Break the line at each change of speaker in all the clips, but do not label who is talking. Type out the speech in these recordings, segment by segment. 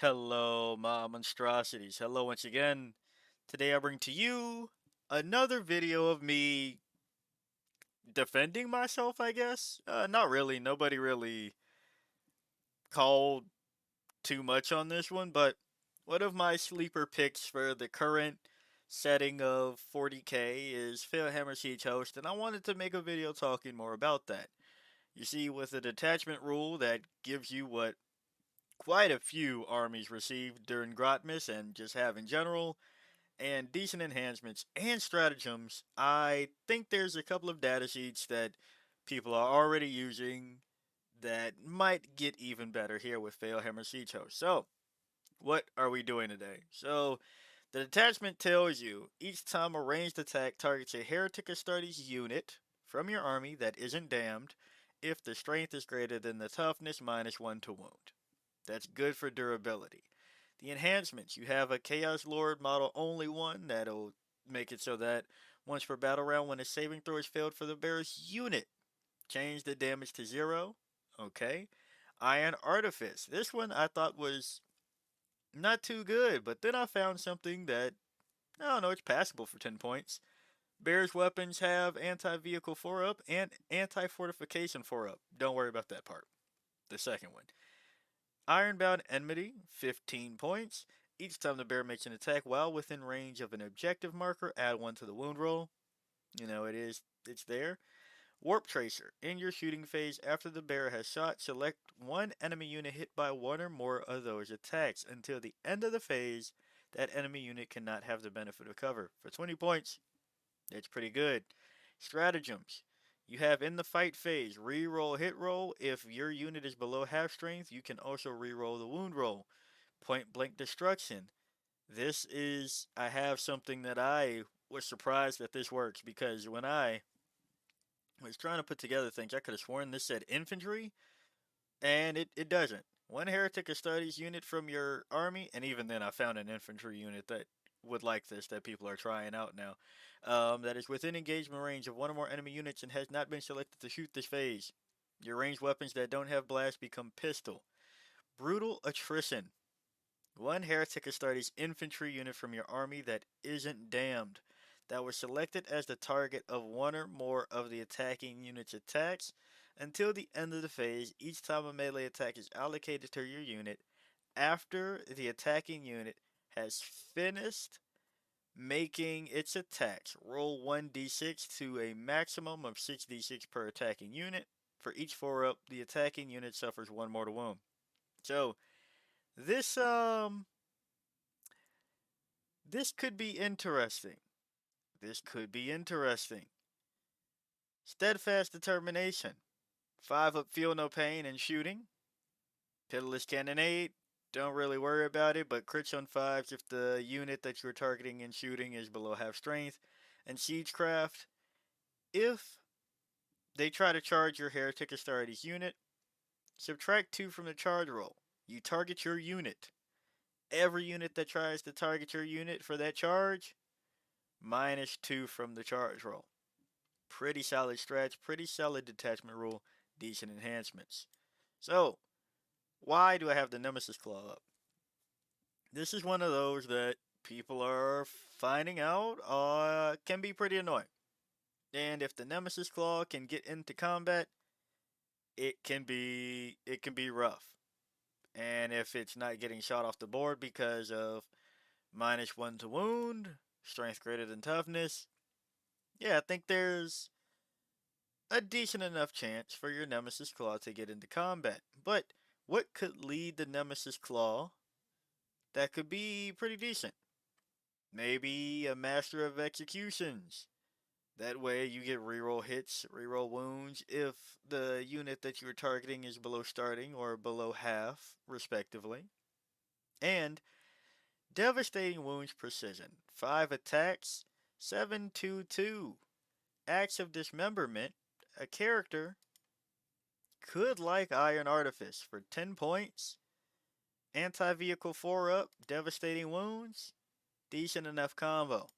Hello, my monstrosities. Hello once again. Today I bring to you another video of me defending myself, I guess. Not really. Nobody really called too much on this one, but one of my sleeper picks for the current setting of 40k is Fellhammer Siege Host, and I wanted to make a video talking more about that. You see, with the detachment rule that gives you what quite a few armies received during Grotmas and just have in general, and decent enhancements and stratagems, I think there's a couple of data sheets that people are already using that might get even better here with Fellhammer Siege Host. So, what are we doing today? So, the detachment tells you each time a ranged attack targets a Heretic Astartes unit from your army that isn't damned, if the strength is greater than the toughness -1 to wound. That's good for durability. The enhancements, you have a Chaos Lord model only one that'll make it so that once per battle round when a saving throw is failed for the bearer's unit, change the damage to 0. Okay. Iron Artifice. This one I thought was not too good, but then I found something that, I don't know, it's passable for 10 points. Bear's weapons have anti-vehicle 4 up and anti-fortification 4 up. Don't worry about that part. The second one. Ironbound Enmity, 15 points. Each time the bear makes an attack while within range of an objective marker, add 1 to the wound roll. It's there. Warp Tracer. In your shooting phase, after the bear has shot, select one enemy unit hit by one or more of those attacks. Until the end of the phase, that enemy unit cannot have the benefit of cover. For 20 points, that's pretty good. Stratagems. You have in the fight phase, reroll hit roll. If your unit is below half strength, you can also reroll the wound roll. Point blank destruction. I have something that I was surprised that this works because when I was trying to put together things, I could have sworn this said infantry, and it doesn't. One Heretic Astartes unit from your army, and even then I found an infantry unit that would like this that people are trying out now. That is within engagement range of one or more enemy units and has not been selected to shoot this phase. Your ranged weapons that don't have blast become pistol. Brutal Attrition. One Heretic Astartes infantry unit from your army that isn't damned. That was selected as the target of one or more of the attacking unit's attacks until the end of the phase. Each time a melee attack is allocated to your unit after the attacking unit has finished making its attacks, roll 1d6 to a maximum of 6d6 per attacking unit. For each 4 up, the attacking unit suffers 1 mortal wound. So, this um this could be interesting. This could be interesting. Steadfast determination. 5 up, feel no pain and shooting. Pitiless cannonade. Don't really worry about it, but crits on 5s if the unit that you're targeting and shooting is below half strength. And siegecraft. If they try to charge your Heretic Astartes unit, subtract 2 from the charge roll. You target your unit. Every unit that tries to target your unit for that charge, -2 from the charge roll. Pretty solid stretch, pretty solid detachment rule, decent enhancements. So, why do I have the Nemesis Claw up? This is one of those that people are finding out can be pretty annoying. And if the Nemesis Claw can get into combat, it can be rough. And if it's not getting shot off the board because of -1 to wound, strength greater than toughness, yeah, I think there's a decent enough chance for your Nemesis Claw to get into combat. But what could lead the Nemesis Claw that could be pretty decent? Maybe a Master of Executions. That way you get reroll hits, reroll wounds if the unit that you're targeting is below starting or below half, respectively. And Devastating Wounds Precision. 5 attacks, 7/2/2. Acts of Dismemberment. A character could like Iron Artifice for 10 points. Anti-vehicle 4 up, devastating wounds, decent enough combo.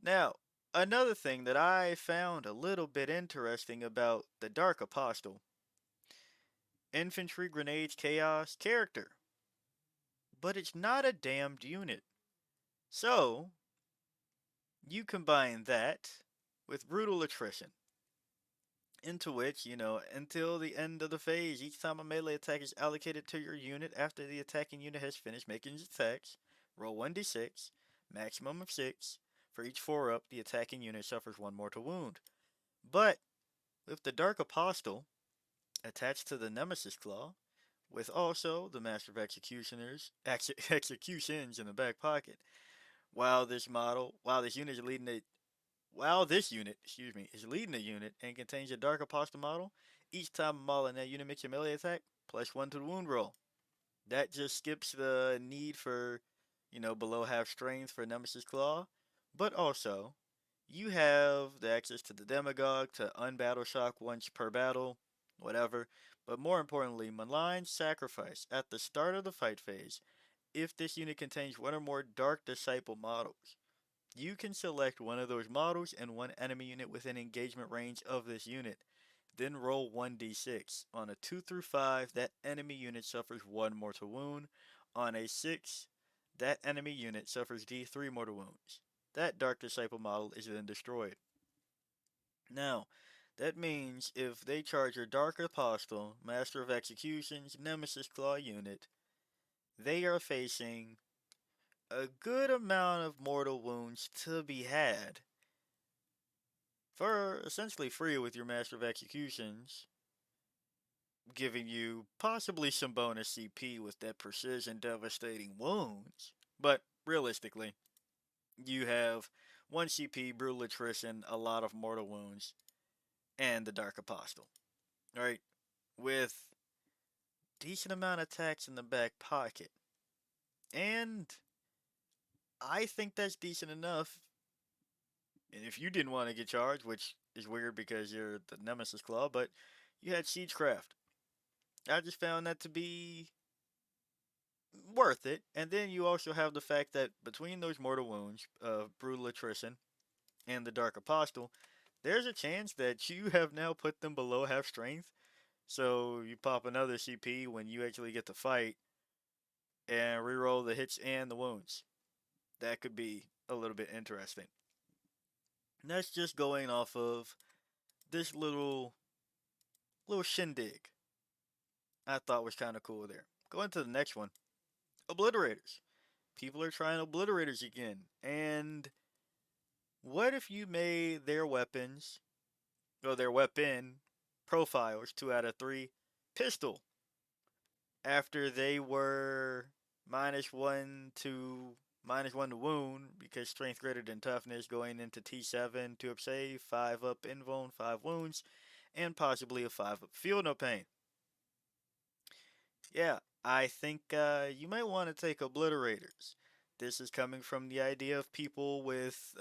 Now, another thing that I found a little bit interesting about the Dark Apostle. Infantry Grenades Chaos character. but it's not a damned unit. So, you combine that with brutal attrition, into which, until the end of the phase, each time a melee attack is allocated to your unit after the attacking unit has finished making its attacks, roll 1d6, maximum of 6. For each 4 up, the attacking unit suffers 1 mortal wound. But, with the Dark Apostle attached to the Nemesis Claw, with also the Master of Executions in the back pocket, while this unit is leading a while this unit, excuse me, is leading a unit and contains a Dark Apostle model, each time a model in that unit makes a melee attack, +1 to the wound roll. That just skips the need for, below half strength for Nemesis Claw. But also, you have the access to the Demagogue to unbattle shock once per battle, whatever. But more importantly, Malign Sacrifice at the start of the fight phase, if this unit contains one or more Dark Disciple models. You can select one of those models and one enemy unit within engagement range of this unit. Then roll 1d6. On a 2 through 5, that enemy unit suffers 1 mortal wound. On a 6, that enemy unit suffers d3 mortal wounds. That Dark Disciple model is then destroyed. Now, that means if they charge your Dark Apostle, Master of Executions, Nemesis Claw unit, they are facing a good amount of mortal wounds to be had for essentially free with your Master of Executions, giving you possibly some bonus CP with that precision devastating wounds. But realistically, you have 1 CP, brutal attrition, a lot of mortal wounds, and the Dark Apostle. Right? With decent amount of attacks in the back pocket. And I think that's decent enough. And if you didn't want to get charged, which is weird because you're the Nemesis Claw, but you had Siegecraft. I just found that to be worth it. And then you also have the fact that between those mortal wounds of brutal attrition and the Dark Apostle, there's a chance that you have now put them below half strength. So you pop another CP when you actually get to fight and reroll the hits and the wounds. That could be a little bit interesting. And that's just going off of this little shindig I thought was kind of cool there. Going to the next one. Obliterators. People are trying Obliterators again. And what if you made their weapons, or their weapon profiles, 2 out of 3, pistol, after they were -1 to -1 to wound because strength greater than toughness going into T7, 2 up save, 5 up invuln, 5 wounds, and possibly a 5 up feel no pain. Yeah, I think you might want to take Obliterators. This is coming from the idea of people with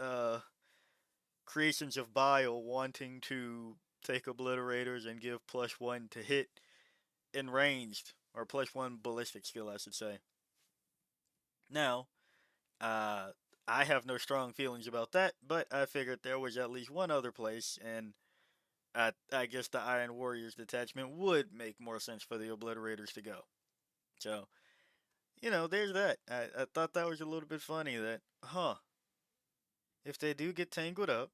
creations of bile wanting to take Obliterators and give +1 to hit in ranged, or +1 ballistic skill, I should say. Now, uh, I have no strong feelings about that, but I figured there was at least one other place, and I guess the Iron Warriors detachment would make more sense for the Obliterators to go. So, there's that. I thought that was a little bit funny that, if they do get tangled up,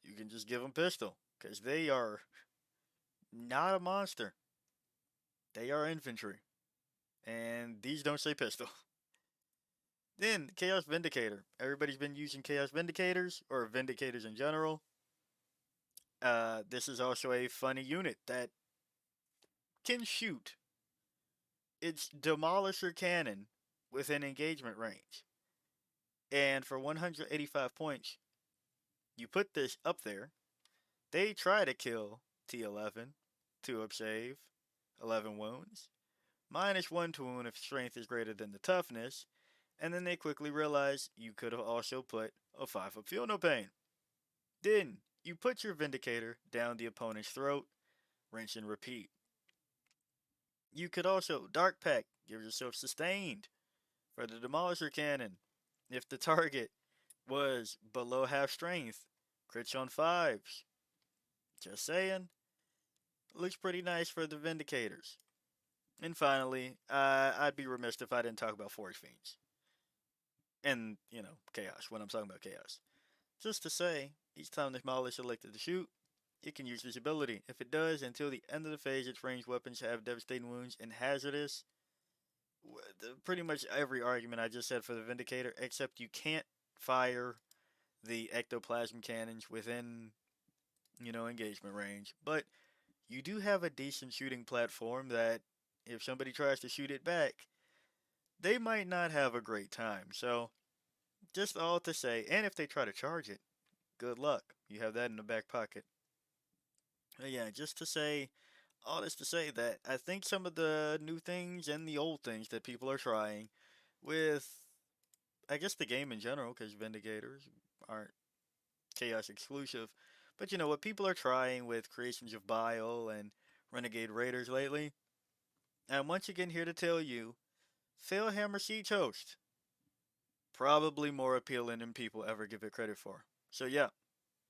you can just give them pistol, because they are not a monster. They are infantry. And these don't say pistol. Then, Chaos Vindicator. Everybody's been using Chaos Vindicators, or Vindicators in general. This is also a funny unit that can shoot its Demolisher Cannon within engagement range. And for 185 points, you put this up there. They try to kill T11, 2 up save, 11 wounds, -1 to wound if strength is greater than the toughness, and then they quickly realize you could have also put a 5 up feel no pain. Then you put your Vindicator down the opponent's throat, rinse and repeat. You could also Dark Pack, give yourself sustained for the Demolisher Cannon. If the target was below half strength, crits on 5s. Just saying. Looks pretty nice for the Vindicators. And finally, I'd be remiss if I didn't talk about Force Fiends. And, chaos, when I'm talking about chaos. Just to say, each time the model is selected to shoot, it can use this ability. If it does, until the end of the phase, its ranged weapons have devastating wounds and hazardous. Pretty much every argument I just said for the Vindicator, except you can't fire the ectoplasm cannons within, engagement range. But you do have a decent shooting platform that, if somebody tries to shoot it back, they might not have a great time. So, just all to say, and if they try to charge it, good luck. You have that in the back pocket. But yeah, just to say, all this to say that I think some of the new things and the old things that people are trying with, I guess, the game in general, because Vindicators aren't Chaos exclusive, but what people are trying with creations of Bile and Renegade Raiders lately, I'm once again here to tell you, Fellhammer Siege Host, probably more appealing than people ever give it credit for. So yeah,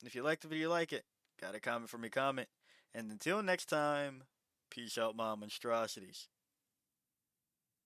if you like the video, like it, got a comment for me, comment. And until next time, peace out, my monstrosities.